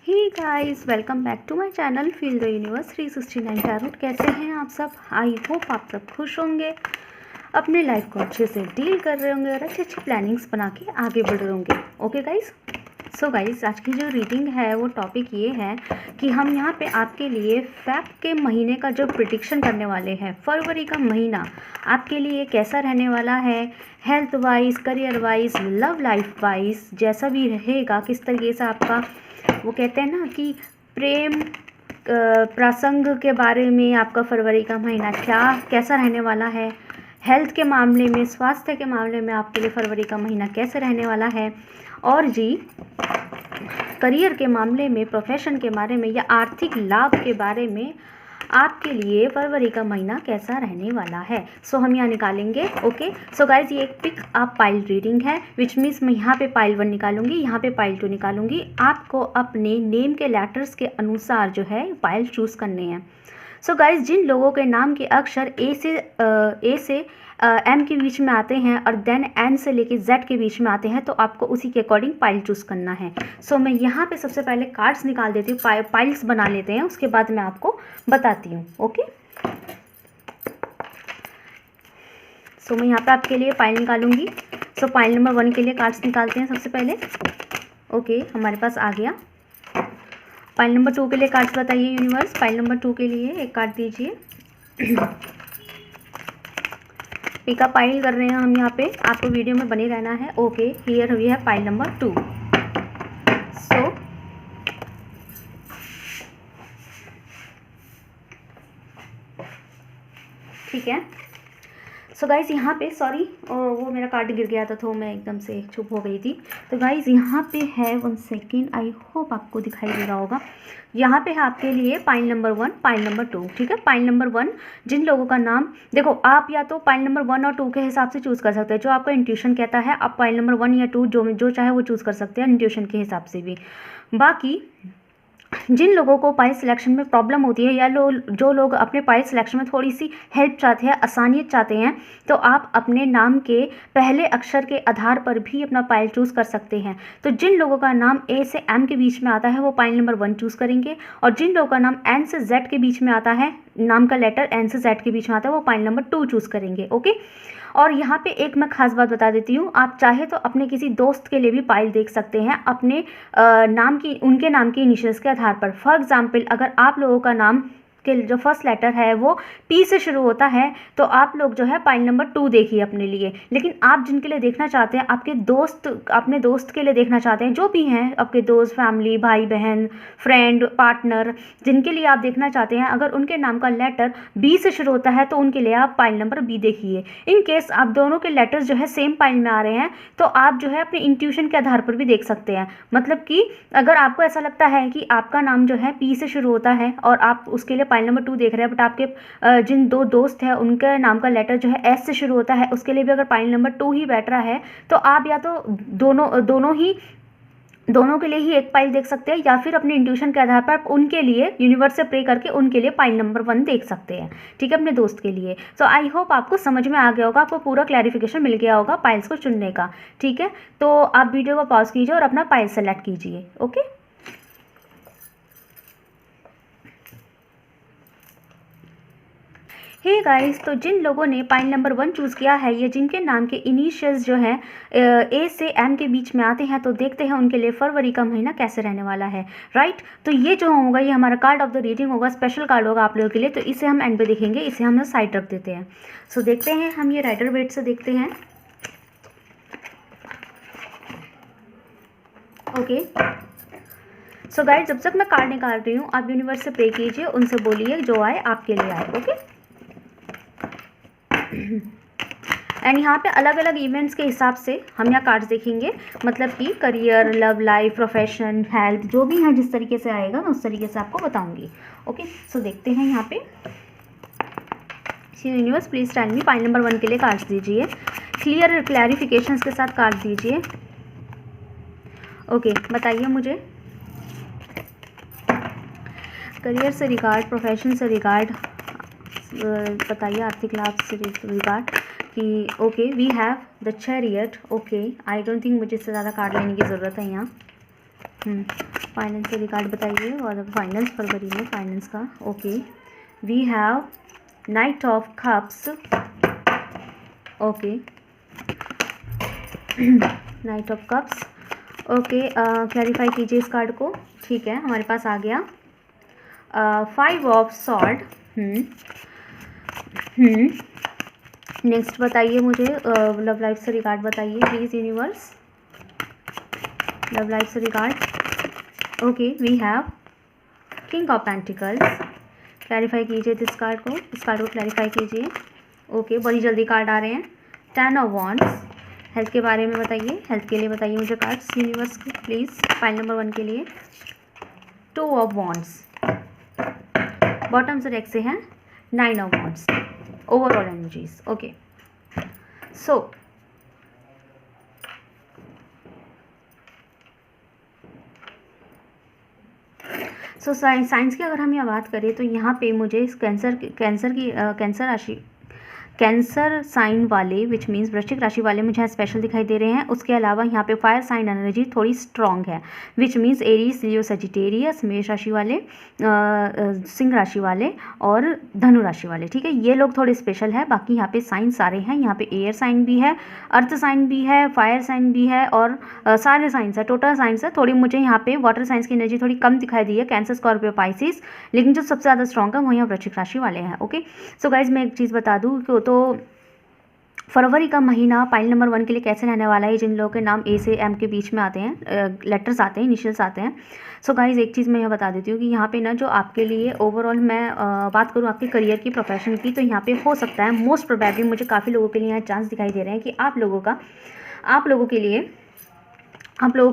Hey guys, welcome back to my channel feel the universe 369 tarot. कैसे हैं आप सब? आई होप आप सब खुश होंगे, अपने लाइफ को अच्छे से डील कर रहे होंगे और अच्छी अच्छी प्लानिंग्स बना के आगे बढ़ रहे होंगे। ओके गाइस, सो गाइस, आज की जो रीडिंग है वो टॉपिक ये है कि हम यहाँ पे आपके लिए फेब के महीने का जो प्रिडिक्शन करने वाले हैं। फरवरी का महीना आपके लिए कैसा रहने वाला है, health wise, career wise, love life wise, जैसा भी रहेगा, किस तरीके से आपका, वो कहते हैं ना कि प्रेम प्रसंग के बारे में आपका फरवरी का महीना कैसा रहने वाला है, हेल्थ के मामले में, स्वास्थ्य के मामले में आपके लिए फरवरी का महीना कैसे रहने वाला है, और जी करियर के मामले में, प्रोफेशन के बारे में या आर्थिक लाभ के बारे में आपके लिए फरवरी का महीना कैसा रहने वाला है। सो हम यहाँ निकालेंगे। ओके, सो गाइज, ये एक पिक अप पाइल रीडिंग है, विच मीन्स मैं यहाँ पे पाइल 1 निकालूंगी, यहाँ पे पाइल 2 निकालूंगी। आपको अपने नेम के लेटर्स के अनुसार जो है पाइल चूज़ करने हैं। सो गाइज, जिन लोगों के नाम के अक्षर ए से एम के बीच में आते हैं और देन एन से लेके जेड के बीच में आते हैं, तो आपको उसी के अकॉर्डिंग पाइल चूज़ करना है। सो मैं यहाँ पे सबसे पहले कार्ड्स निकाल देती हूँ, पाइल्स बना लेते हैं, उसके बाद मैं आपको बताती हूँ। ओके, सो मैं यहाँ पे आपके लिए पाइल निकालूंगी। सो पाइल नंबर 1 के लिए कार्ड्स निकालते हैं सबसे पहले। ओके, हमारे पास आ गया। पाइल नंबर 2 के लिए कार्ड्स बताइए यूनिवर्स। पाइल नंबर 2 के लिए एक कार्ड दीजिए। पिका पाइल कर रहे हैं हम यहाँ पे, आपको वीडियो में बने रहना है। ओके, हियर वी है पाइल नंबर 2। सो ठीक है। सो गाइज, यहाँ पे सॉरी, वो मेरा कार्ड गिर गया था तो मैं एकदम से चुप हो गई थी। तो गाइज यहाँ पे है, 1 सेकेंड, आई होप आपको दिखाई दे रहा होगा। यहाँ पे है आपके लिए पाइल नंबर 1, पाइल नंबर 2। ठीक है, पाइल नंबर 1 जिन लोगों का नाम, देखो आप या तो पाइल नंबर 1 और 2 के हिसाब से चूज़ कर सकते हैं, जो आपका इंट्यूशन कहता है। आप पाइल नंबर 1 या 2 जो चाहे वो चूज़ कर सकते हैं इंट्यूशन के हिसाब से भी। बाकी जिन लोगों को पाइल सिलेक्शन में प्रॉब्लम होती है या जो लोग अपने पाइल सिलेक्शन में थोड़ी सी हेल्प चाहते हैं, आसानियत चाहते हैं, तो आप अपने नाम के पहले अक्षर के आधार पर भी अपना पाइल चूज़ कर सकते हैं। तो जिन लोगों का नाम ए से एम के बीच में आता है वो पाइल नंबर 1 चूज़ करेंगे, और जिन लोगों का नाम एन से जेड के बीच में आता है, नाम का लेटर एन से जेड के बीच में आता है, वो पाइल नंबर 2 चूज़ करेंगे। ओके, और यहाँ पे एक मैं खास बात बता देती हूँ, आप चाहे तो अपने किसी दोस्त के लिए भी पाइल देख सकते हैं अपने उनके नाम की इनिशियल्स के आधार पर। फॉर एग्जाम्पल, अगर आप लोगों का नाम के जो फर्स्ट लेटर है वो पी से शुरू होता है, तो आप लोग जो है पाइल नंबर 2 देखिए अपने लिए। लेकिन आप जिनके लिए देखना चाहते हैं, आपके दोस्त, अपने दोस्त के लिए देखना चाहते हैं, जो भी हैं आपके दोस्त, फैमिली, भाई बहन, फ्रेंड, पार्टनर, जिनके लिए आप देखना चाहते हैं, अगर उनके नाम का लेटर बी से शुरू होता है तो उनके लिए आप पाइल नंबर बी देखिए। इन केस आप दोनों के लेटर्स जो है सेम पाइल में आ रहे हैं, तो आप जो है अपने इंट्यूशन के आधार पर भी देख सकते हैं। मतलब कि अगर आपको ऐसा लगता है कि आपका नाम जो है पी से शुरू होता है और आप उसके लिए पाइल नंबर 2 देख रहे हैं, बट आपके जिन 2 दोस्त हैं उनके नाम का लेटर जो है एस से शुरू होता है, उसके लिए भी अगर पाइल नंबर 2 ही बैठ रहा है, तो आप या तो दोनों के लिए ही एक पाइल देख सकते हैं, या फिर अपने इंट्यूशन के आधार पर उनके लिए यूनिवर्स से प्रे करके उनके लिए पाइल नंबर 1 देख सकते हैं। ठीक है, अपने दोस्त के लिए। सो आई होप आपको समझ में आ गया होगा, आपको पूरा क्लैरिफिकेशन मिल गया होगा पाइल्स को चुनने का। ठीक है, तो आप वीडियो को पॉज कीजिए और अपना पाइल सेलेक्ट कीजिए। ओके, हे गाइस, तो जिन लोगों ने पाइल नंबर 1 चूज़ किया है, ये जिनके नाम के इनिशियल्स जो हैं ए से एम के बीच में आते हैं, तो देखते हैं उनके लिए फरवरी का महीना कैसे रहने वाला है। राइट, तो ये जो होगा, ये हमारा कार्ड ऑफ द रीडिंग होगा, स्पेशल कार्ड होगा आप लोगों के लिए, तो इसे हम एंड पे देखेंगे, इसे हम साइड रख देते हैं। सो देखते हैं, हम ये राइडर वेट से देखते हैं। ओके, सो गाइस, जब तक मैं कार्ड निकाल रही हूँ, आप यूनिवर्स से प्रे कीजिए, उनसे बोलिए जो आए आपके लिए आए। ओके, एंड यहाँ पे अलग अलग इवेंट्स के हिसाब से हम यहाँ कार्ड्स देखेंगे, मतलब कि career, love life, profession, health, जो भी है जिस तरीके से आएगा मैं उस तरीके से आपको बताऊंगी। ओके, सो देखते हैं यहाँ पे। Universe please tell me, pile number 1 के लिए कार्ड्स दीजिए, क्लियर क्लैरिफिकेशंस के साथ कार्ड दीजिए। ओके, बताइए मुझे करियर से रिगार्ड, प्रोफेशन से रिगार्ड बताइए, आर्थिक लाभ से रिगार्ड कि okay we have the chariot. Okay, I don't think मुझे इससे ज़्यादा कार्ड लेने की ज़रूरत है यहाँ। फाइनेंस से रिगार्ड बताइए, और फाइनेंस फरवरी में फाइनेंस का। Okay, we have knight of cups. Okay, knight of cups. Okay, clarify कीजिए इस कार्ड को। ठीक है, हमारे पास आ गया 5 ऑफ सॉर्ड। नेक्स्ट बताइए मुझे, लव लाइफ से रिगार्ड बताइए प्लीज़ यूनिवर्स, लव लाइफ से regard. Okay, we have king of pentacles. Clarify कीजिए इस कार्ड को, इस कार्ड को क्लैरिफाई कीजिए। ओके, बड़ी जल्दी कार्ड आ रहे हैं। 10 ऑफ वॉन्ड्स। हेल्थ के बारे में बताइए, हेल्थ के लिए बताइए मुझे कार्ड्स यूनिवर्स की प्लीज़, फाइल नंबर 1 के लिए। 2 ऑफ वॉन्ड्स। बॉटम से डेक से हैं 9 of wands. Overall energies. Okay, so science की अगर हम यहाँ बात करें तो यहाँ पे मुझे इस कैंसर राशि, कैंसर साइन वाले विच मीन्स वृश्चिक राशि वाले मुझे स्पेशल दिखाई दे रहे हैं। उसके अलावा यहाँ पे फायर साइन एनर्जी थोड़ी स्ट्रॉन्ग है, which means Aries, Leo, Sagittarius, मेष राशि वाले, सिंह राशि वाले और धनु राशि वाले। ठीक है, ये लोग थोड़े स्पेशल है। बाकी यहाँ पे साइन सारे हैं, यहाँ पे एयर साइन भी है, अर्थ साइन भी है, फायर साइन भी है और सारे साइंस है, टोटल साइंस है। थोड़ी मुझे यहाँ पे वाटर साइंस की एनर्जी थोड़ी कम दिखाई दी है, कैंसर, स्कॉर्पियो, पाइसिस, लेकिन जो सबसे ज़्यादा स्ट्रॉन्ग है वो यहाँ वृश्चिक राशि वाले हैं। ओके, सो गाइज मैं एक चीज़ बता दूँ कि तो फरवरी का महीना पाइल नंबर 1 के लिए कैसे रहने वाला है, जिन लोगों के नाम ए से एम के बीच में आते हैं, लेटर्स आते हैं, इनिशियल्स आते हैं। सो गाइज एक चीज़ मैं यहाँ बता देती हूँ कि यहाँ पे ना जो आपके लिए ओवरऑल मैं बात करूँ आपके करियर की, प्रोफेशन की, तो यहाँ पे हो सकता है मोस्ट प्रोबेबली मुझे काफ़ी लोगों के लिए यहाँ चांस दिखाई दे रहे हैं कि आप लोगों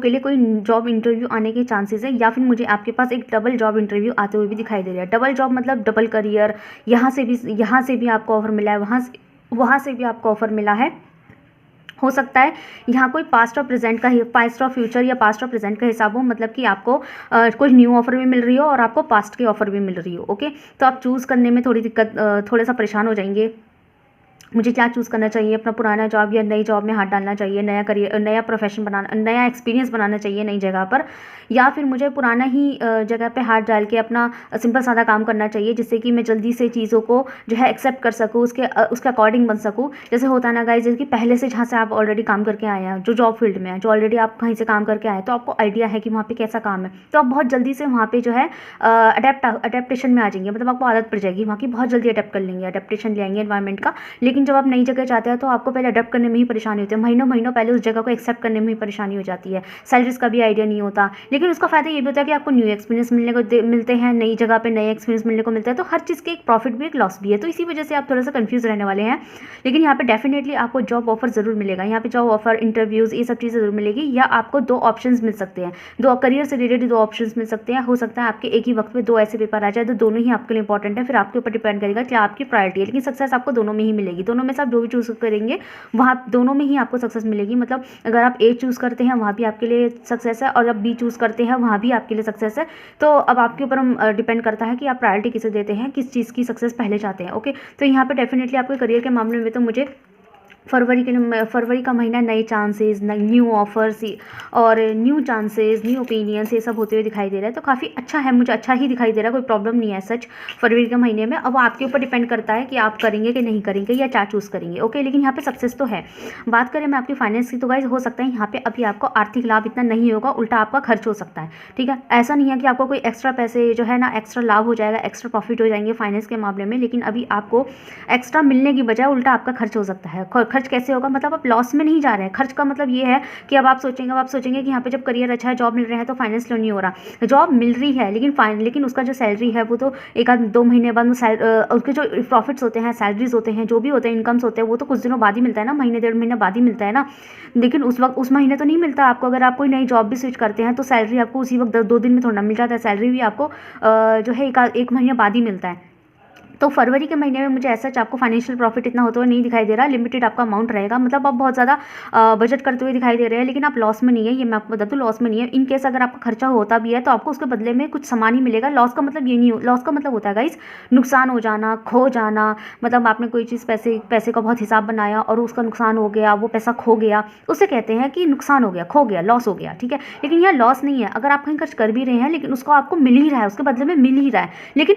के लिए कोई जॉब इंटरव्यू आने के चांसेस है, या फिर मुझे आपके पास एक डबल जॉब इंटरव्यू आते हुए भी दिखाई दे रहा है। डबल जॉब मतलब डबल करियर, यहाँ से भी आपको ऑफर मिला है, वहाँ से भी आपको ऑफर मिला है। हो सकता है यहाँ कोई पास्ट और प्रेजेंट का, पास्ट और फ्यूचर या पास्ट और प्रेजेंट का हिसाब हो, मतलब कि आपको कोई न्यू ऑफर भी मिल रही हो और आपको पास्ट की ऑफर भी मिल रही हो। ओके, तो आप चूज़ करने में थोड़ा सा परेशान हो जाएंगे, मुझे क्या चूज़ करना चाहिए, अपना पुराना जॉब या नई जॉब में हाथ डालना चाहिए, नया करियर, नया प्रोफेशन बनाना, नया एक्सपीरियंस बनाना चाहिए नई जगह पर, या फिर मुझे पुराना ही जगह पे हाथ डाल के अपना सिंपल सादा काम करना चाहिए, जिससे कि मैं जल्दी से चीज़ों को जो है एक्सेप्ट कर सकूँ, उसके अकॉर्डिंग बन सकूँ। जैसे होता ना गाइस, जैसे कि पहले से जहाँ से आप ऑलरेडी काम करके आए हैं, जो जॉब फील्ड में है, जो ऑलरेडी आप कहीं से काम करके आए हैं, तो आपको आइडिया है कि वहाँ पर कैसा काम है, तो आप बहुत जल्दी से वहाँ पर जो है अडेप्टेशन में आ जाएंगे, मतलब आपको आदत पड़ जाएगी वहाँ की, बहुत जल्दी अडेप्ट कर लेंगे, अडेप्टेशन ले आएंगे एनवायरमेंट का। लेकिन जब आप नई जगह जाते हैं तो आपको पहले अडेप्ट करने में ही परेशानी होती है, महीनों पहले उस जगह को एक्सेप्ट करने में ही परेशानी हो जाती है, सैलरीज का भी आइडिया नहीं होता। लेकिन उसका फायदा ये भी होता है कि आपको न्यू एक्सपीरियंस मिलते हैं, नई जगह पे नए एक्सपीरियंस मिलने को मिलता है, तो हर चीज़ के एक प्रॉफिट भी एक लॉस भी है, तो इसी वजह से आप थोड़ा सा कंफ्यूज रहने वाले हैं। लेकिन यहाँ पे डेफिनेटली आपको जॉब ऑफर जरूर मिलेगा, यहाँ पे जॉब ऑफर, इंटरव्यूज़, ये सब चीज़ें जरूर मिलेगी, या आपको 2 ऑप्शंस मिल सकते हैं, 2 करियर से रिलेटेड 2 ऑप्शंस मिल सकते हैं। हो सकता है आपके एक ही वक्त में 2 ऐसे पेपर आ जाए, तो दोनों ही आपके लिए इंपॉर्टेंट है, फिर आपके ऊपर डिपेंड करेगा क्या आपकी प्रायोरिटी है। लेकिन सक्सेस आपको दोनों में ही मिलेगी, दोनों में से आप जो भी चूज़ करेंगे वहाँ दोनों में ही आपको सक्सेस मिलेगी। मतलब अगर आप ए चूज़ करते हैं वहाँ भी आपके लिए सक्सेस है, और जब बी चूज़ करते हैं वहाँ भी आपके लिए सक्सेस है। तो अब आपके ऊपर डिपेंड करता है कि आप प्रायोरिटी किसे देते हैं, किस चीज़ की सक्सेस पहले चाहते हैं। ओके, तो यहाँ पे डेफिनेटली आपके करियर के मामले में तो मुझे फरवरी का महीना नए चांसेस, न्यू ऑफर्स और न्यू चांसेस, न्यू ओपिनियंस, ये सब होते हुए दिखाई दे रहा है। तो काफ़ी अच्छा है, मुझे अच्छा ही दिखाई दे रहा है, कोई प्रॉब्लम नहीं है सच फरवरी के महीने में। अब आपके ऊपर डिपेंड करता है कि आप करेंगे कि नहीं करेंगे या क्या चूज़ करेंगे। ओके, लेकिन यहाँ पे सक्सेस तो है। बात करें मैं आपकी फाइनेंस की, तो गाइस हो सकता है यहाँ पे अभी आपको आर्थिक लाभ इतना नहीं होगा, उल्टा आपका खर्च हो सकता है। ठीक है, ऐसा नहीं है कि आपको कोई एक्स्ट्रा पैसे जो है ना एक्स्ट्रा लाभ हो जाएगा, एक्स्ट्रा प्रॉफिट हो जाएंगे फाइनेंस के मामले में, लेकिन अभी आपको एक्स्ट्रा मिलने की बजाय उल्टा आपका खर्च हो सकता है। खर्च कैसे होगा, मतलब आप लॉस में नहीं जा रहे हैं। खर्च का मतलब ये है कि अब आप सोचेंगे कि यहाँ पे जब करियर अच्छा है, जॉब मिल रहा है, तो फाइनेंस नहीं हो रहा। जॉब मिल रही है लेकिन उसका जो सैलरी है वो तो 1-2 महीने बाद उसके जो प्रॉफिट्स होते हैं, सैलरीज होते हैं, जो भी होते हैं, इनकम्स होते हैं, वो तो कुछ दिनों बाद ही मिलता है ना, महीने 1.5 महीने बाद ही मिलता है ना। लेकिन उस महीने तो नहीं मिलता आपको। अगर आप कोई नई जॉब भी स्विच करते हैं तो सैलरी आपको उसी वक्त 2 दिन में थोड़ा मिल जाता है, सैलरी भी आपको जो है 1 महीने बाद ही मिलता है। तो फरवरी के महीने में मुझे ऐसा आपको फाइनेंशियल प्रॉफिट इतना होता हुआ नहीं दिखाई दे रहा, लिमिटेड आपका अमाउंट रहेगा। मतलब आप बहुत ज़्यादा बजट करते हुए दिखाई दे रहे हैं, लेकिन आप लॉस में नहीं है, ये मैं आपको बता दूं, लॉस में नहीं है। इन केस अगर आपका खर्चा होता भी है तो आपको उसके बदले में कुछ सामान ही मिलेगा। लॉस का मतलब ये नहीं, लॉस का मतलब होता है गाइस नुकसान हो जाना, खो जाना। मतलब आपने कोई चीज़ पैसे का बहुत हिसाब बनाया और उसका नुकसान हो गया, वो पैसा खो गया, उसे कहते हैं कि नुकसान हो गया, खो गया, लॉस हो गया, ठीक है। लेकिन यह लॉस नहीं है। अगर आप कहीं खर्च कर भी रहे हैं लेकिन उसको आपको मिल ही रहा है, उसके बदले में मिल ही रहा है। लेकिन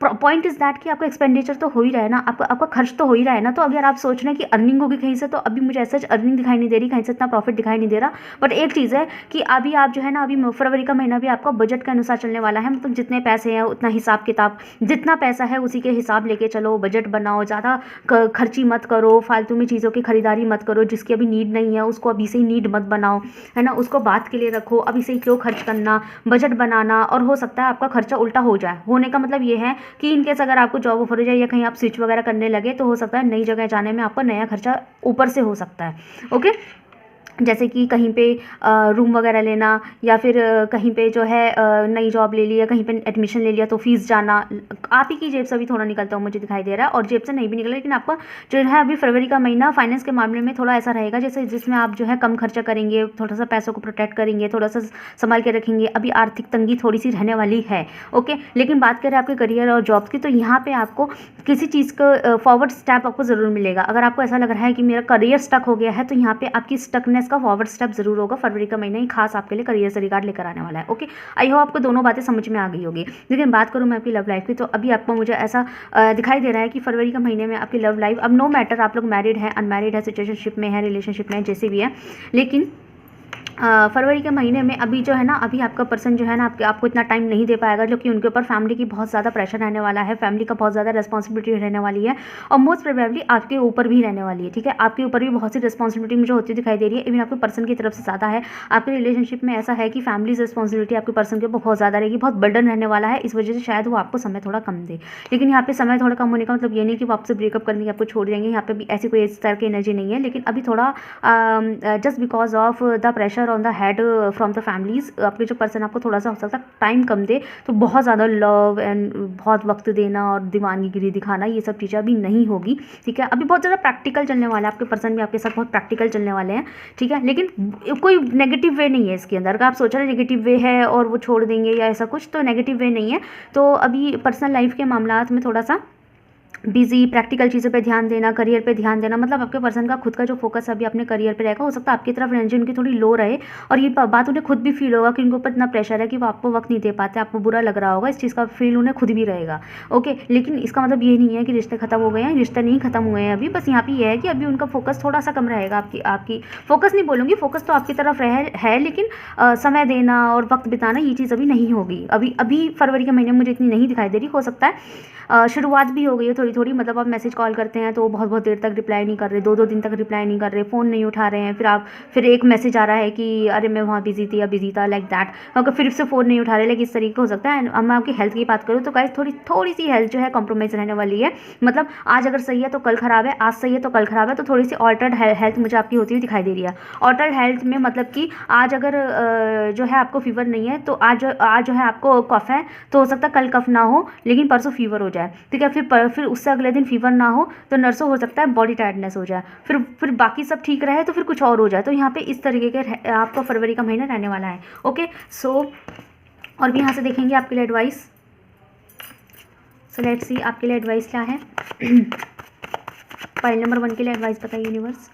पॉइंट इज दैट कि आपका एक्सपेंडिचर तो हो ही रहा है ना, आपका खर्च तो हो ही रहा है ना। तो अगर आप सोच रहे हैं कि अर्निंग होगी कहीं से, तो अभी मुझे ऐसा अर्निंग दिखाई नहीं दे रही, कहीं से इतना प्रॉफिट दिखाई नहीं दे रहा। बट एक चीज़ है कि अभी आप जो है ना, अभी फरवरी का महीना भी आपका बजट के अनुसार चलने वाला है। मतलब जितने पैसे हैं उतना हिसाब किताब, जितना पैसा है उसी के हिसाब लेके चलो, बजट बनाओ, ज़्यादा खर्ची मत करो, फालतू में चीज़ों की खरीदारी मत करो, जिसकी अभी नीड नहीं है उसको अभी से ही नीड मत बनाओ, है ना। उसको बात के लिए रखो, अभी से ही क्यों खर्च करना, बजट बनाना। और हो सकता है आपका खर्चा उल्टा हो जाए। होने का मतलब ये है कि इनकेस अगर आपको जॉब ऑफर हो जाए या कहीं आप स्विच वगैरह करने लगे, तो हो सकता है नई जगह जाने में आपका नया खर्चा ऊपर से हो सकता है। ओके, जैसे कि कहीं पे रूम वगैरह लेना, या फिर कहीं पे जो है नई जॉब ले लिया, कहीं पे एडमिशन ले लिया तो फीस जाना, आप ही की जेब से भी थोड़ा निकलता हुआ मुझे दिखाई दे रहा है। और जेब से नहीं भी निकला, लेकिन आपका जो है अभी फरवरी का महीना फाइनेंस के मामले में थोड़ा ऐसा रहेगा जैसे जिसमें आप जो है कम खर्चा करेंगे, थोड़ा सा पैसों को प्रोटेक्ट करेंगे, थोड़ा सा संभाल के रखेंगे। अभी आर्थिक तंगी थोड़ी सी रहने वाली है। ओके, लेकिन बात करें आपके करियर और जॉब की, तो यहाँ पर आपको किसी चीज़ का फॉरवर्ड स्टेप आपको ज़रूर मिलेगा। अगर आपको ऐसा लग रहा है कि मेरा करियर स्टक हो गया है, तो यहाँ पर आपकी स्टकनेस का फॉरवर्ड स्टेप जरूर होगा। फरवरी का महीना ही खास आपके लिए करियर से रिगार्ड लेकर आने वाला है। ओके, आई होप आपको दोनों बातें समझ में आ गई होगी। लेकिन बात करूं मैं आपकी लव लाइफ की, तो अभी आपको मुझे ऐसा दिखाई दे रहा है कि फरवरी का महीने में आपकी लव लाइफ, अब नो मैटर आप लोग मैरिड है, अनमैरिड है, सिचुएशनशिप में है, रिलेशनशिप में है, जैसे भी है, लेकिन फरवरी के महीने में अभी जो है ना, अभी आपका पर्सन जो है ना आपको इतना टाइम नहीं दे पाएगा, क्योंकि उनके ऊपर फैमिली की बहुत ज़्यादा प्रेशर रहने वाला है, फैमिली का बहुत ज़्यादा रिस्पॉन्सिबिलिटी रहने वाली है, और मोस्ट प्रोबेबली आपके ऊपर भी रहने वाली है। ठीक है, आपके ऊपर भी बहुत सी रिस्पॉन्सिबिलिटी मुझे होती दिखाई दे रही है। इवन आपके पर्सन की तरफ से ज़्यादा है। आपके रिलेशनशिप में ऐसा है कि फैमिली रिस्पॉन्सिबिलिटी आपके पर्सन के ऊपर बहुत ज़्यादा रहेगी, बहुत बर्डन रहने वाला है। इस वजह से शायद वो आपको समय थोड़ा कम दे। लेकिन यहाँ पे समय थोड़ा कम होने का मतलब ये नहीं कि वो आपसे ब्रेकअप करने की आपको छोड़ देंगे। यहाँ पे भी ऐसी कोई इस तरह की एनर्जी नहीं है। लेकिन अभी थोड़ा just because of the pressure on the head from the families, आपके जो पर्सन आपको थोड़ा सा हो सकता है टाइम कम दे, तो बहुत ज़्यादा लव एंड बहुत वक्त देना और दीवानगी दिखाना, ये सब चीज़ें अभी नहीं होगी। ठीक है, अभी बहुत ज़्यादा प्रैक्टिकल चलने वाला है, आपके पर्सन भी आपके साथ बहुत प्रैक्टिकल चलने वाले हैं। ठीक है, लेकिन कोई नेगेटिव वे नहीं है इसके अंदर। अगर आप सोच रहे हैं नेगेटिव वे है और वो छोड़ देंगे या ऐसा कुछ, तो नेगेटिव वे नहीं है। तो अभी पर्सनल लाइफ के मामलात में थोड़ा सा बिजी, प्रैक्टिकल चीज़ों पे ध्यान देना, करियर पे ध्यान देना। मतलब आपके पर्सन का खुद का जो फोकस अभी अपने करियर पे रहेगा। हो सकता है आपकी तरफ एनर्जी उनकी थोड़ी लो रहे, और ये बात उन्हें खुद भी फील होगा कि उनके ऊपर इतना प्रेशर है कि वो आपको वक्त नहीं दे पाते, आपको बुरा लग रहा होगा, इस चीज़ का फील उन्हें खुद भी रहेगा। ओके, लेकिन इसका मतलब ये नहीं है कि रिश्ते खत्म हो गए हैं, रिश्ते नहीं खत्म हुए हैं अभी। बस यहाँ पे ये है कि अभी उनका फोकस थोड़ा सा कम रहेगा। आपकी फोकस नहीं बोलूँगी, फोकस तो आपकी तरफ है, लेकिन समय देना और वक्त बिताना ये चीज़ अभी नहीं होगी। अभी फरवरी के महीने में मुझे इतनी नहीं दिखाई दे रही। हो सकता है शुरुआत भी हो गई है थोड़ी थोड़ी। मतलब आप मैसेज कॉल करते हैं तो बहुत बहुत देर तक रिप्लाई नहीं कर रहे, 2-2 दिन तक रिप्लाई नहीं कर रहे, फ़ोन नहीं उठा रहे हैं। फिर एक मैसेज आ रहा है कि अरे मैं वहाँ बिजी थी या बिजी था, लाइक दैट। अगर फिर से फ़ोन नहीं उठा रहे, लेकिन इस तरीके हो सकता है। अब मैं आपकी हेल्थ की बात करूँ तो गाइस थोड़ी सी हेल्थ जो है कॉम्प्रोमाइज़ रहने वाली है। मतलब आज अगर सही है तो कल ख़राब है, आज सही है तो कल ख़राब है। तो थोड़ी सी ऑल्टर्ड हेल्थ मुझे आपकी होती हुई दिखाई दे रही है। ऑल्टर्ड हेल्थ में मतलब कि आज अगर जो है आपको फीवर नहीं है, तो आज जो है आपको कफ है, तो हो सकता है कल कफ ना हो लेकिन परसों फीवर हो जाए। ठीक है, फिर उससे अगले दिन फीवर ना हो तो नर्सों हो सकता है बॉडी टायर्डनेस हो जाए, फिर बाकी सब ठीक रहे तो फिर कुछ और हो जाए। तो यहाँ पे इस तरीके के आपका फरवरी का महीना रहने वाला है। ओके, सो और भी यहाँ से देखेंगे आपके लिए एडवाइस। सो लेट्स सी आपके लिए एडवाइस क्या है। फाइल नंबर 1 के लिए एडवाइस बताइए यूनिवर्स।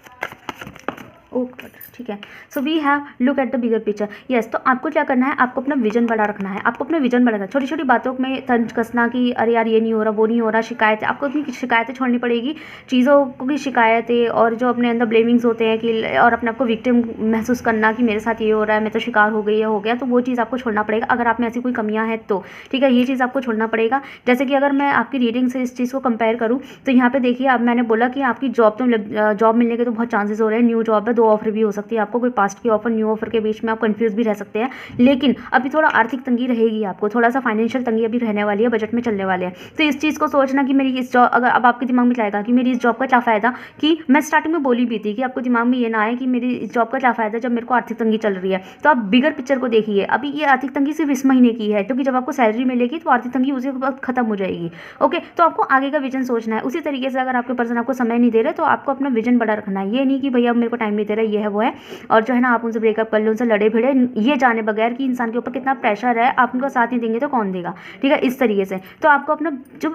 ओके, ठीक है। So we have look at the bigger picture. Yes, तो आपको क्या करना है, आपको अपना विजन बड़ा रखना है। आपको अपना विजन बड़ा रखना है। छोटी छोटी बातों में तंज कसना कि अरे यार ये नहीं हो रहा, वो नहीं हो रहा, शिकायतें, आपको अपनी शिकायतें छोड़नी पड़ेगी। चीज़ों की शिकायतें और जो अपने अंदर ब्लेमिंग्स होते हैं कि, और अपने आपको विक्टिम महसूस करना कि मेरे साथ ये हो रहा है, मैं तो शिकार हो गई है, हो गया, तो वो चीज़ आपको छोड़ना पड़ेगा। अगर आप में ऐसी कोई कमियाँ हैं तो ठीक है, ये चीज़ आपको छोड़ना पड़ेगा। जैसे कि अगर मैं आपकी रीडिंग से इस चीज़ को कंपेयर करूँ, तो यहाँ पे देखिए, अब मैंने बोला कि आपकी जॉब मिलने के तो बहुत चांसेस हो रहे हैं। न्यू जॉब है, 2 ऑफर भी हो सकती है आपको, कोई पास्ट की ऑफर, न्यू ऑफर के बीच में आप कंफ्यूज भी रह सकते हैं। लेकिन अभी थोड़ा आर्थिक तंगी रहेगी आपको, थोड़ा सा फाइनेंशियल तंगी अभी रहने वाली है, बजट में चलने वाले हैं। तो इस चीज़ को सोचना कि मेरी इस जॉब, अगर अब आपके दिमाग में जाएगा कि मेरी इस जॉब का क्या फ़ायदा, कि मैं स्टार्टिंग में बोली भी थी कि आपको दिमाग में ये ना आए कि मेरी इस जॉब का क्या फ़ायदा जब मेरे को आर्थिक तंगी चल रही है। तो आप बिगर पिक्चर को देखिए, अभी ये आर्थिक तंगी सिर्फ इस महीने की है, क्योंकि जब आपको सैलरी मिलेगी तो आर्थिक तंगी उसी वक्त खत्म हो जाएगी। ओके, तो आपको आगे का विजन सोचना है। उसी तरीके से अगर आपके पर्सन आपको समय नहीं दे रहे तो आपको अपना विजन बड़ा रखना है। ये नहीं कि भैया मेरे को टाइम नहीं दे रहा, ये है वो है, और जो है ना आप उनसे ब्रेकअप कर लो, उनसे लड़े भिड़े, ये जाने बगैर कि इंसान के ऊपर कितना प्रेशर है, आप उनका साथ नहीं देंगे तो कौन देगा। ठीक है, इस तरीके से तो आपको अपना जो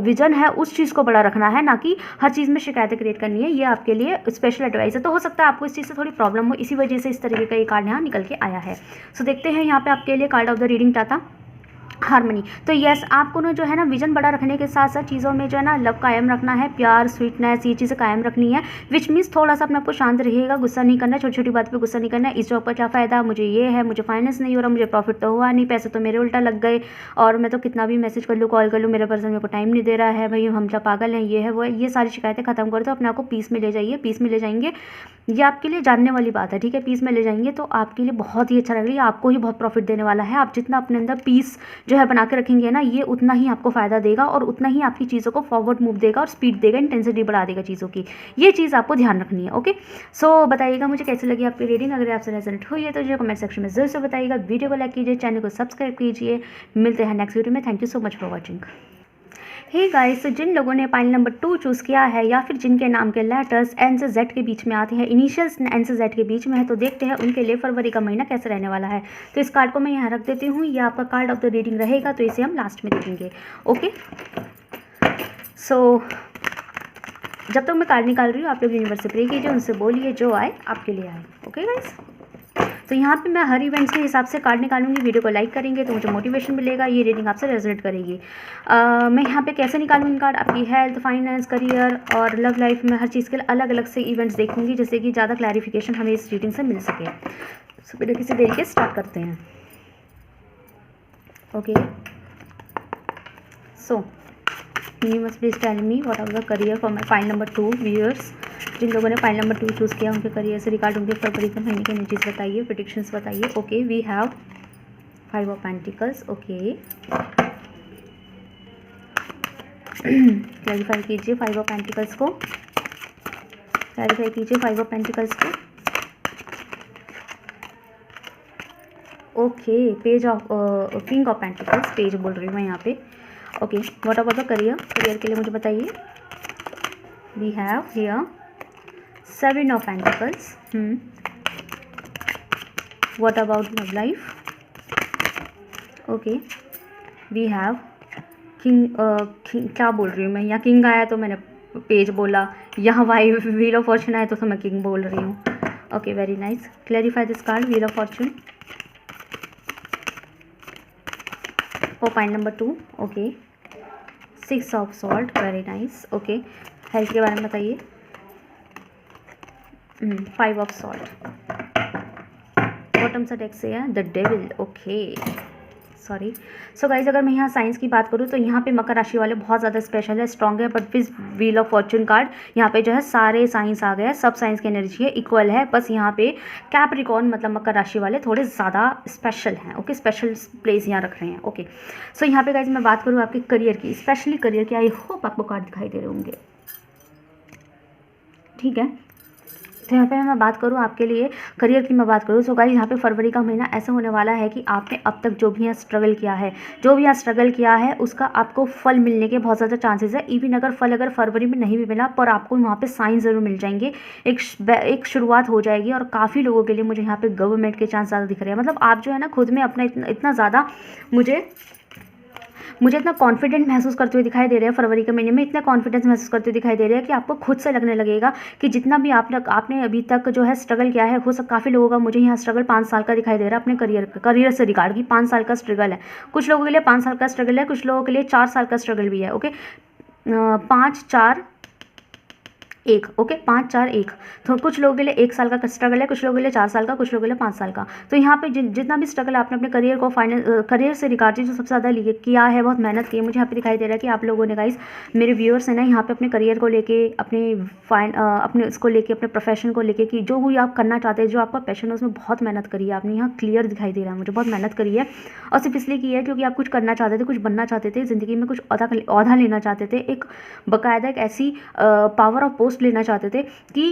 विजन है उस चीज़ को बड़ा रखना है, ना कि हर चीज़ में शिकायतें क्रिएट करनी है। ये आपके लिए स्पेशल एडवाइस है। तो हो सकता है आपको इस चीज़ से थोड़ी प्रॉब्लम हो, इसी वजह से इस तरीके का ये कार्ड यहाँ निकल के आया है। सो देखते हैं यहाँ पे आपके लिए कार्ड ऑफ द रीडिंग क्या था। हार्मनी। तो यस, आपको ना जो है ना विजन बड़ा रखने के साथ साथ चीज़ों में जो है ना लव कायम रखना है, प्यार, स्वीटनेस, ये चीज़ें कायम रखनी है। विच मीन्स थोड़ा सा अपने आपको शांत रहिएगा, गुस्सा नहीं करना, छोटी छोटी बात पे गुस्सा नहीं करना। इस जॉब का क्या फ़ायदा, मुझे ये है, मुझे फाइनेंस नहीं हो रहा, मुझे प्रॉफिट तो हुआ नहीं, पैसे तो मेरे उल्टा लग गए, और मैं तो कितना भी मैसेज कर लूँ, कॉल कर लूँ, मेरा पर्सन मेरे को टाइम नहीं दे रहा है, भाई हम क्या पागल हैं, ये है वो है। ये सारी शिकायतें खत्म कर दो, अपने आप को पीस में ले जाइए, पीस में ले जाएंगे। ये आपके लिए जानने वाली बात है, ठीक है। पीस में ले जाएंगे तो आपके लिए बहुत ही अच्छा लगेगा, आपको ही बहुत प्रॉफिट देने वाला है। आप जितना अपने अंदर पीस जो है बना के रखेंगे ना, ये उतना ही आपको फ़ायदा देगा और उतना ही आपकी चीज़ों को फॉरवर्ड मूव देगा और स्पीड देगा, इंटेंसिटी बढ़ा देगा चीज़ों की। ये चीज़ आपको ध्यान रखनी है। ओके, सो बताइएगा मुझे कैसी लगी आपकी रीडिंग। अगर आपसे रेजोनेट हुई है तो मुझे कमेंट सेक्शन में जरूर से बताइएगा। वीडियो को लाइक कीजिए, चैनल को सब्सक्राइब कीजिए। मिलते हैं नेक्स्ट वीडियो में। Thank you so much for watching. Hey guys, जिन लोगों ने पाइल नंबर 2 चूज़ किया है या फिर जिनके नाम के लेटर्स एन से जेड के बीच में आते हैं, इनिशियल्स एन से जेड के बीच में है, तो देखते हैं उनके लिए फरवरी का महीना कैसे रहने वाला है। तो इस कार्ड को मैं यहाँ रख देती हूँ, ये आपका कार्ड ऑफ द रीडिंग रहेगा, तो इसे हम लास्ट में देखेंगे। ओके, सो जब तक मैं कार्ड निकाल रही हूँ आप लोग यूनिवर्स से प्रे कीजिए, उनसे बोलिए जो आए आपके लिए आए। ओके गाइस, तो यहाँ पे मैं हर इवेंट्स के हिसाब से कार्ड निकालूंगी। वीडियो को लाइक करेंगे तो मुझे मोटिवेशन मिलेगा, ये रीडिंग आपसे रेजोनेट करेगी। मैं यहाँ पे कैसे निकालूंगी कार्ड, आपकी हेल्थ, फाइनेंस, करियर और लव लाइफ में हर चीज़ के लिए अलग अलग से इवेंट्स देखूंगी, जैसे कि ज़्यादा क्लैरिफिकेशन हमें इस रीडिंग से मिल सके। सो बिना किसी देरी के स्टार्ट करते हैं। Okay, so universe please tell me what are the career for my file number 2 viewers. जिन लोगों ने फाइल नंबर 2 चूज़ किया उनके करियर से रिगार्ड उनके फरवरी के महीने के एनर्जीज बताइए, प्रेडिक्शंस बताइए। Okay, we have 5 of pentacles. Okay, clarify कीजिए 5 ऑफ पेंटिकल्स को, क्लैरिफाई कीजिए 5 ऑफ पेंटिकल्स को। Okay, page of king of pentacles, page बोल रही हूँ मैं यहाँ पे। Okay, what about the career, career के लिए मुझे बताइए। We have here 7 of pentacles. What about love life. Okay, we have king, क्या बोल रही हूँ मैं, यहाँ किंग आया तो मैंने पेज बोला, यहाँ व्हील ऑफ फॉर्चून आया तो मैं किंग बोल रही हूँ। Okay, very nice, clarify this card, wheel of Fortune for point number 2। Okay, 6 of salt, very nice. Okay, health के बारे में बताइए। 5 ऑफ सॉल्ट, बॉटम से डेक से है the devil. Okay, sorry. So guys, अगर मैं यहाँ साइंस की बात करूँ तो यहाँ पे मकर राशि वाले बहुत ज़्यादा स्पेशल है, स्ट्रॉन्ग है, बट फिर व्हील ऑफ फॉर्चून कार्ड यहाँ पे जो है सारे साइंस आ गए हैं, सब साइंस की एनर्जी है, इक्वल है। बस यहाँ पे कैप्रिकॉर्न मतलब मकर राशि वाले थोड़े ज़्यादा स्पेशल हैं। ओके, स्पेशल प्लेस यहाँ रख रहे हैं। ओके, सो यहाँ पे गाइज मैं बात करूँ आपके करियर की, स्पेशली करियर की, आई होप आपको कार्ड दिखाई दे रहे होंगे। ठीक है, तो यहाँ पे मैं बात करूँ आपके लिए करियर की, मैं बात करूँ सो गाइस यहाँ पे फरवरी का महीना ऐसा होने वाला है कि आपने अब तक जो भी यहाँ स्ट्रगल किया है, जो भी यहाँ स्ट्रगल किया है उसका आपको फल मिलने के बहुत ज़्यादा चांसेस है। इवन अगर फल अगर फरवरी में नहीं भी मिला पर आपको वहाँ पे साइन ज़रूर मिल जाएंगे, एक शुरुआत हो जाएगी। और काफ़ी लोगों के लिए मुझे यहाँ पे गवर्नमेंट के चांस ज़्यादा दिख रहे हैं। मतलब आप जो है ना खुद में अपना इतना ज़्यादा मुझे इतना कॉन्फिडेंट महसूस करते हुए दिखाई दे रहे हैं फरवरी के महीने में, इतना कॉन्फिडेंस महसूस करते हुए दिखाई दे रहे हैं कि आपको खुद से लगने लगेगा कि जितना भी आपने अभी तक जो है स्ट्रगल किया है, हो सब काफ़ी लोगों का मुझे यहाँ स्ट्रगल 5 साल का दिखाई दे रहा है अपने करियर से रिगार्ड की 5 साल का स्ट्रगल है। कुछ लोगों के लिए 5 साल का स्ट्रगल है, कुछ लोगों के लिए 4 साल का स्ट्रगल भी है। ओके, 5, 4, एक, ओके, 5 4 1। तो कुछ लोगों के लिए 1 साल का स्ट्रगल है, कुछ लोगों के लिए 4 साल का, कुछ लोगों के लिए 5 साल का। तो यहाँ पे जितना भी स्ट्रगल आपने अपने करियर को करियर से रिगार्डेड जो सबसे ज़्यादा किया है, बहुत मेहनत की है, मुझे यहाँ पे दिखाई दे रहा है कि आप लोगों ने गाइस, मेरे व्यूअर्स हैं ना, यहाँ पे अपने करियर को लेके, अपने इसको लेके, अपने प्रोफेशन को लेके, कि जो भी आप करना चाहते हैं, जो आपका पैशन है, उसमें बहुत मेहनत करी है आपने। यहाँ क्लियर दिखाई दे रहा है मुझे, बहुत मेहनत करी है। और सिर्फ इसलिए की है क्योंकि आप कुछ करना चाहते थे, कुछ बनना चाहते थे ज़िंदगी में, कुछ औहदा लेना चाहते थे, एक बाकायदा एक ऐसी पावर ऑफ पोस्ट लेना चाहते थे कि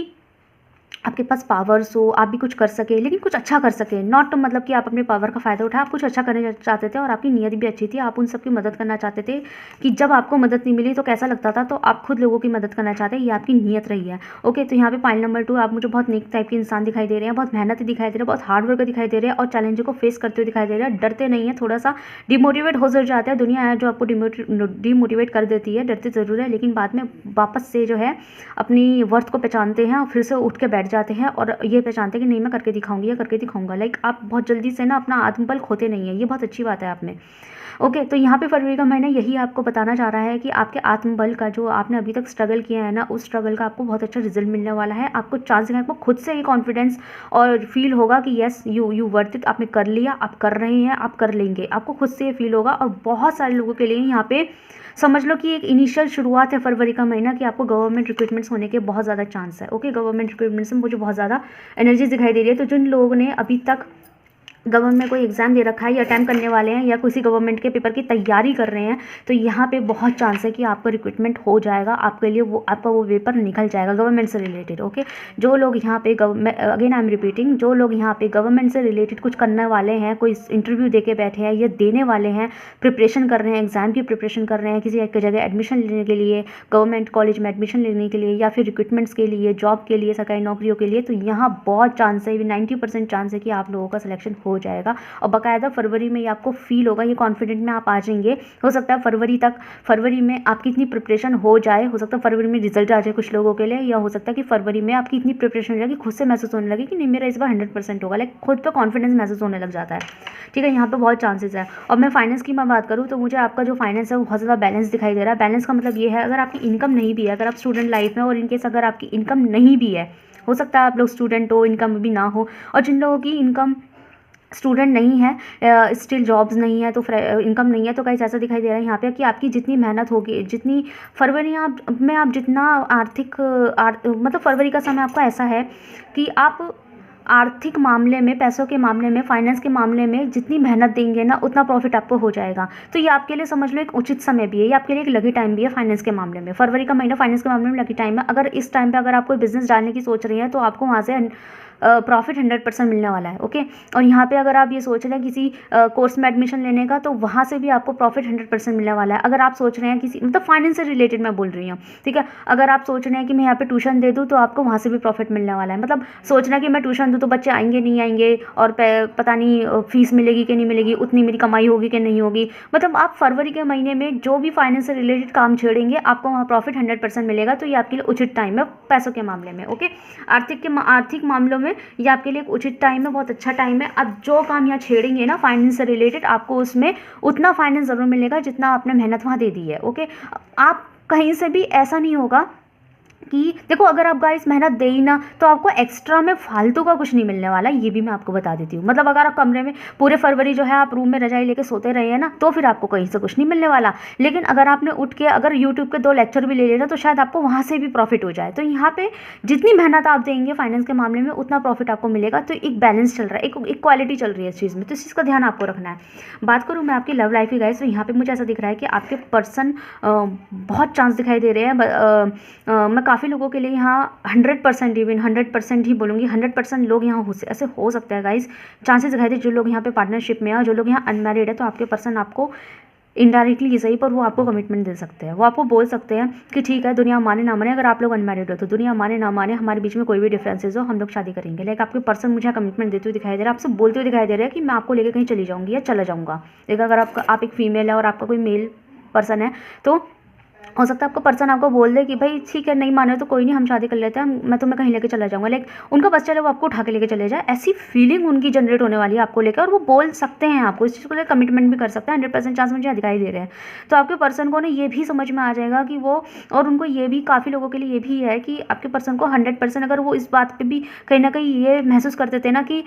आपके पास पावर्स हो, आप भी कुछ कर सके, लेकिन कुछ अच्छा कर सके। नॉट मतलब कि आप अपने पावर का फ़ायदा उठाए, आप कुछ अच्छा करना चाहते थे और आपकी नीयत भी अच्छी थी, आप उन सबकी मदद करना चाहते थे कि जब आपको मदद नहीं मिली तो कैसा लगता था, तो आप खुद लोगों की मदद करना चाहते हैं, ये आपकी नीयत रही है। ओके, तो यहाँ पे पॉइंट नंबर 2, आप मुझे बहुत नेक टाइप के इंसान दिखाई दे रहे हैं, बहुत मेहनती दिखाई दे रहे हैं, बहुत हार्ड वर्कर दिखाई दे रहे हैं और चैलेंज को फेस करते हुए दिखाई दे रहे हैं। डरते नहीं है, थोड़ा सा डिमोटिवेट हो जाता है, दुनिया है जो आपको डिमोटिवेट कर देती है, डरते ज़रूर है, लेकिन बाद में वापस से जो है अपनी वर्थ को पहचानते हैं और फिर से उठ के बैठ जाते हैं और ये पहचानते हैं कि नहीं, मैं करके दिखाऊंगी या करके दिखाऊंगा। लाइक आप बहुत जल्दी से ना अपना आत्मबल खोते नहीं है, ये बहुत अच्छी बात है आप में। ओके, तो यहाँ पे फरवरी का महीना यही आपको बताना चाह रहा है कि आपके आत्मबल का, जो आपने अभी तक स्ट्रगल किया है ना, उस स्ट्रगल का आपको बहुत अच्छा रिजल्ट मिलने वाला है। आपको चांस है, आपको खुद से ये कॉन्फिडेंस और फील होगा कि यस यू वर्थ इट, आपने कर लिया, आप कर रहे हैं, आप कर लेंगे, आपको खुद से ये फील होगा। और बहुत सारे लोगों के लिए यहाँ पे समझ लो कि एक इनिशियल शुरुआत है फरवरी का महीना, कि आपको गवर्नमेंट रिक्रूटमेंट्स होने के बहुत ज़्यादा चांस है। ओके, गवर्नमेंट रिक्रूटमेंट्स में मुझे बहुत ज़्यादा एनर्जीज दिखाई दे रही है। तो जिन लोगों ने अभी तक गवर्नमेंट में कोई एग्ज़ाम दे रखा है या अटैम्प्ट करने वाले हैं या किसी गवर्नमेंट के पेपर की तैयारी कर रहे हैं, तो यहाँ पे बहुत चांस है कि आपका रिक्रूटमेंट हो जाएगा, आपके लिए वो आपका वो पेपर निकल जाएगा गवर्नमेंट से रिलेटेड। ओके, जो लोग यहाँ पे अगेन आई एम रिपीटिंग, जो लोग यहाँ पे गवर्नमेंट से रिलेटेड कुछ करने वाले हैं, कोई इंटरव्यू दे के बैठे हैं या देने वाले हैं, प्रिपरेशन कर रहे हैं, एग्ज़ाम की प्रिपरेशन कर रहे हैं, किसी एक जगह एडमिशन लेने के लिए, गवर्नमेंट कॉलेज में एडमिशन लेने के लिए, या फिर रिक्रूटमेंट्स के लिए, जॉब के लिए, सरकारी नौकरियों के लिए, तो यहाँ बहुत चांस है, 90% चांस है कि आप लोगों का सिलेक्शन हो जाएगा। और बाकायदा फरवरी में ये आपको फील होगा, ये कॉन्फिडेंट में आप आ जाएंगे। हो सकता है फरवरी में आपकी इतनी प्रिपरेशन हो जाए, हो सकता है फरवरी में रिजल्ट आ जाए कुछ लोगों के लिए, या हो सकता है कि फरवरी में आपकी इतनी प्रिपरेशन हो जाए कि खुद से महसूस होने लगे कि नहीं, मेरा इस बार 100% होगा, लाइक खुद पे कॉन्फिडेंस महसूस होने लग जाता है। ठीक है, यहाँ पे बहुत चांसेस है। और मैं फाइनेंस की मैं बात करूँ तो मुझे आपका जो फाइनेंस है वो बहुत ज़्यादा बैलेंस दिखाई दे रहा है। बैलेंस का मतलब ये है, अगर आपकी इनकम नहीं भी है, अगर आप स्टूडेंट लाइफ में और इनकेस अगर आपकी इनकम नहीं भी है, हो सकता है आप लोग स्टूडेंट हो, इनकम भी ना हो, और जिन लोगों की इनकम स्टूडेंट नहीं है, स्टिल जॉब्स नहीं है, तो इनकम नहीं है, तो गाइस ऐसा दिखाई दे रहा है यहाँ पे कि आपकी जितनी मेहनत होगी, जितनी फरवरी में आप जितना मतलब फरवरी का समय आपका ऐसा है कि आप आर्थिक मामले में, पैसों के मामले में, फाइनेंस के मामले में जितनी मेहनत देंगे ना, उतना प्रॉफिट आपको हो जाएगा। तो ये आपके लिए समझ लो एक उचित समय भी है, ये आपके लिए एक लकी टाइम भी है फाइनेंस के मामले में। फरवरी का महीना फाइनेंस के मामले में लकी टाइम है। अगर इस टाइम पे अगर आप कोई बिजनेस डालने की सोच रही हैं तो आपको वहाँ से प्रॉफिट 100% मिलने वाला है। ओके, और यहाँ पे अगर आप ये सोच रहे हैं किसी कोर्स में एडमिशन लेने का, तो वहाँ से भी आपको प्रॉफिट 100% मिलने वाला है। अगर आप सोच रहे हैं किसी मतलब फाइनेंस से रिलेटेड मैं बोल रही हूँ, ठीक है, अगर आप सोच रहे हैं कि मैं यहाँ पे ट्यूशन दे दूँ तो आपको वहाँ से भी प्रॉफिट मिलने वाला है। मतलब सोचना कि मैं ट्यूशन दूँ तो बच्चे आएंगे नहीं आएंगे, और पता नहीं फीस मिलेगी कि नहीं मिलेगी, उतनी मेरी कमाई होगी कि नहीं होगी। मतलब आप फरवरी के महीने में जो भी फाइनेंस से रिलेटेड काम छेड़ेंगे, आपको वहाँ प्रॉफिट 100% मिलेगा। तो ये आपके लिए उचित टाइम है पैसों के मामले में। ओके, आर्थिक मामलों में ये आपके लिए एक उचित टाइम है, बहुत अच्छा टाइम है। अब जो काम यहाँ छेड़ेंगे ना फाइनेंस से रिलेटेड, आपको उसमें उतना फाइनेंस ज़रूर मिलेगा जितना आपने मेहनत वहाँ दे दी है। ओके, आप कहीं से भी ऐसा नहीं होगा कि देखो, अगर आप गाइस मेहनत दे ही ना, तो आपको एक्स्ट्रा में फालतू का कुछ नहीं मिलने वाला, ये भी मैं आपको बता देती हूँ। मतलब अगर आप कमरे में पूरे फरवरी जो है आप रूम में रजाई लेके सोते रहे हैं ना, तो फिर आपको कहीं से कुछ नहीं मिलने वाला। लेकिन अगर आपने उठ के अगर यूट्यूब के 2 लेक्चर भी ले लेना, तो शायद आपको वहाँ से भी प्रॉफिट हो जाए। तो यहाँ पे जितनी मेहनत आप देंगे फाइनेंस के मामले में, उतना प्रॉफिट आपको मिलेगा। तो एक बैलेंस चल रहा है, एक क्वालिटी चल रही है इस चीज़ में, तो इस चीज़ का ध्यान आपको रखना है। बात करूँ मैं आपकी लव लाइफ की गाइस, तो यहाँ पे मुझे ऐसा दिख रहा है कि आपके पर्सन बहुत चांस दिखाई दे रहे हैं। मैं काफ़ी लोगों के लिए यहाँ 100%, इवन 100% ही बोलूँगी, 100% लोग यहाँ ऐसे हो सकता है गाइस, चांसेस दिखाई दे। जो लोग यहाँ पे पार्टनरशिप में है और जो लोग यहाँ अनमैरिड है, तो आपके पर्सन आपको इनडायरेक्टली सही पर वो आपको कमिटमेंट दे सकते हैं। वो आपको बोल सकते हैं कि ठीक है, दुनिया माने ना माने, अगर आप लोग अनमैरिड हो तो दुनिया माने ना माने, हमारे बीच में कोई भी डिफरेंसेस हो, हम लोग शादी करेंगे। लाइक आपके पर्सन मुझे कमिटमेंट देते हुए दिखाई दे रहा है, आपसे बोलते हुए दिखाई दे रहा है कि मैं आपको लेकर कहीं चली जाऊँगी या चला जाऊँगा। लेकिन अगर आप एक फीमेल है और आपका कोई मेल पर्सन है, तो हो सकता है आपका पर्सन आपको बोल दे कि भाई ठीक है, नहीं माने तो कोई नहीं, हम शादी कर लेते हैं, मैं तुम्हें कहीं लेके चला जाऊँगा, लाइक उनका बस चले वो आपको उठा के लेके चले जाए, ऐसी फीलिंग उनकी जनरेट होने वाली है आपको लेकर, और वो बोल सकते हैं आपको इस चीज़ को लेकर, कमिटमेंट भी कर सकते हैं, 100% चांस मुझे दिखाई दे रहे हैं। तो आपके पर्सन को ना ये भी समझ में आ जाएगा कि वो, और उनको ये भी, काफ़ी लोगों के लिए ये भी है कि आपके पर्सन को 100% अगर वो इस बात पर भी कहीं ना कहीं ये महसूस करते थे ना कि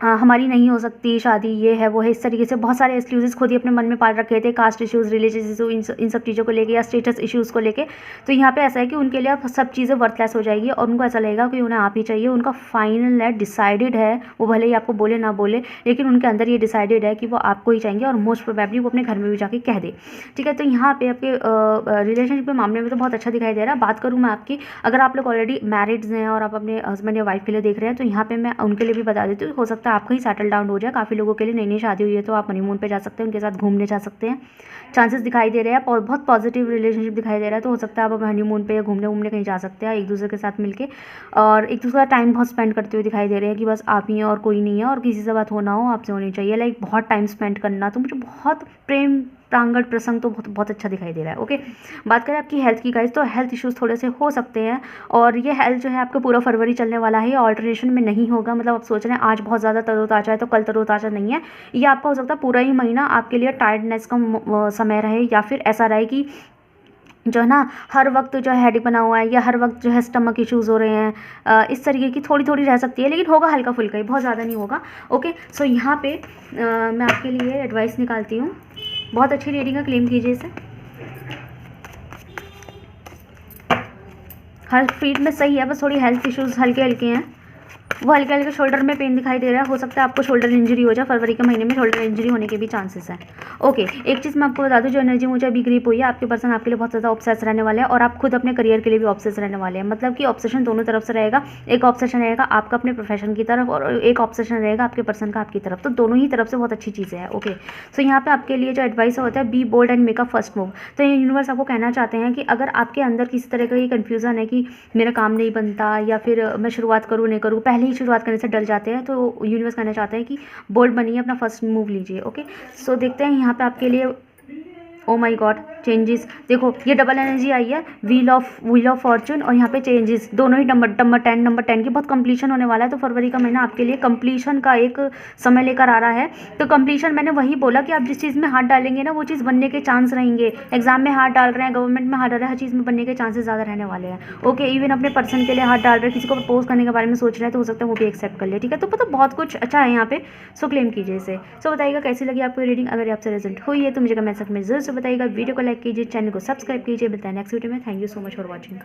हमारी नहीं हो सकती शादी, ये है वो है, इस तरीके से बहुत सारे एक्सक्यूजेस खुद ही अपने मन में पाल रखे थे, कास्ट इश्यूज़, रिलीजियस इशू, इन सब चीज़ों को लेके, या स्टेटस इश्यूज़ को लेके। तो यहाँ पे ऐसा है कि उनके लिए अब सब चीज़ें वर्थलेस हो जाएगी, और उनको ऐसा लगेगा कि उन्हें आप ही चाहिए, उनका फाइनल है, डिसाइडेड है, वो भले ही आपको बोले ना बोले, लेकिन उनके अंदर ये डिसाइडेड है कि वो आपको ही चाहेंगे, और मोस्ट प्रोबेबली वो अपने घर में भी जाके कह दे। ठीक है, तो यहाँ पे आपके रिलेशनशिप के मामले में तो बहुत अच्छा दिखाई दे रहा है। बात करूँ मैं आपकी, अगर आप लोग ऑलरेडी मैरिड हैं और आप अपने हस्बैंड या वाइफ के लिए देख रहे हैं, तो यहाँ पे मैं उनके लिए भी बता देती हूँ, हो सकता है आपका ही सेटल डाउन हो जाए। काफ़ी लोगों के लिए नई नई शादी हुई है, तो आप हनीमून पे जा सकते हैं, उनके साथ घूमने जा सकते हैं, चांसेस दिखाई दे रहे हैं, बहुत पॉजिटिव रिलेशनशिप दिखाई दे रहा है। तो हो सकता है आप हनीमून पे या घूमने कहीं जा सकते हैं एक दूसरे के साथ मिलके, और एक दूसरे का टाइम बहुत स्पेंड करते हुए दिखाई दे रहे हैं कि बस आप ही हैं और कोई नहीं है, और किसी से बात होना हो आपसे होनी चाहिए, लाइक बहुत टाइम स्पेंड करना। तो मुझे बहुत प्रेम प्रांगण प्रसंग तो बहुत अच्छा दिखाई दे रहा है। ओके, बात करें आपकी हेल्थ की गाइस, तो हेल्थ इश्यूज़ थोड़े से हो सकते हैं, और ये हेल्थ जो है आपका पूरा फरवरी चलने वाला है, ये ऑल्टरनेशन में नहीं होगा। मतलब आप सोच रहे हैं आज बहुत ज़्यादा तरोताज़ा है तो कल तरोताज़ा नहीं है, ये आपका हो सकता है पूरा ही महीना आपके लिए टायर्डनेस का समय रहे, या फिर ऐसा रहे कि जो है ना हर वक्त जो है हेडेक बना हुआ है, या हर वक्त जो है स्टमक इश्यूज़ हो रहे हैं, इस तरीके की थोड़ी थोड़ी रह सकती है, लेकिन होगा हल्का फुल्का ही, बहुत ज़्यादा नहीं होगा। ओके, सो यहाँ पे मैं आपके लिए एडवाइस निकालती हूँ, बहुत अच्छी रीडिंग है, क्लेम कीजिए इसे। हर फील्ड में सही है, बस थोड़ी हेल्थ इश्यूज़ हल्के हल्के हैं, वो हल्के हल्के शोल्डर में पेन दिखाई दे रहा है, हो सकता है आपको शोल्डर इंजरी हो जाए, फरवरी के महीने में शोल्डर इंजरी होने के भी चांसेस हैं। ओके, एक चीज़ मैं आपको बता दूं, जो एनर्जी मुझे अभी ग्रिप हुई है, आपके पर्सन आपके लिए बहुत ज़्यादा ऑब्सेस रहने वाले हैं, और आप खुद अपने करियर के लिए भी ऑब्सेस रहने वाले हैं। मतलब कि ऑब्सेशन दोनों तरफ से रहेगा, एक ऑब्सेशन रहेगा आपका अपने प्रोफेशन की तरफ, और एक ऑब्सेशन रहेगा आपके पर्सन का आपकी तरफ, तो दोनों ही तरफ से बहुत अच्छी चीज़ें हैं। ओके, सो यहाँ पे आपके लिए जो एडवाइस होता है, be bold and make a first move. तो ये यूनिवर्स आपको कहना चाहते हैं कि अगर आपके अंदर किसी तरह का ये कन्फ्यूज़न है कि मेरा काम नहीं बनता, या फिर मैं शुरुआत करूँ नहीं करूँ, पहले ही शुरुआत करने से डर जाते हैं, तो यूनिवर्स कहना चाहते हैं कि बोल्ड बनिए, अपना फर्स्ट मूव लीजिए। ओके, सो देखते हैं यहाँ पे आपके लिए, ओ माय गॉड, चेंजेस। देखो ये डबल एनर्जी आई है, व्हील ऑफ फॉर्चून, और यहाँ पे चेंजेस, दोनों ही नंबर 10 की बहुत कंप्लीशन होने वाला है। तो फरवरी का महीना आपके लिए कंप्लीशन का एक समय लेकर आ रहा है। तो कंप्लीशन, मैंने वही बोला कि आप जिस चीज़ में हाथ डालेंगे ना, वो चीज़ बनने के चांस रहेंगे। एग्जाम में हाथ डाल रहे हैं, गवर्नमेंट में हाथ डाल रहे हैं, हर चीज़ में बनने के चांसेस ज़्यादा रहने वाले हैं। ओके, इवन अपने पर्सन के लिए हाथ डाल रहे हैं, किसी को प्रपोज करने के बारे में सोच रहे हैं, तो हो सकता है वो भी एक्सेप्ट कर ले। ठीक है, तो मतलब बहुत कुछ अच्छा है यहाँ पे, सो क्लेम कीजिए इसे। सो बताइएगा कैसी लगी आपको रीडिंग, अगर आपसे रिजल्ट हुई है तो मुझे कमेंट सेक्शन में जरूर से बताइएगा। वीडियो को लाइक कीजिए, चैनल को सब्सक्राइब कीजिए। बताएं नेक्स्ट वीडियो में। Thank you so much for watching.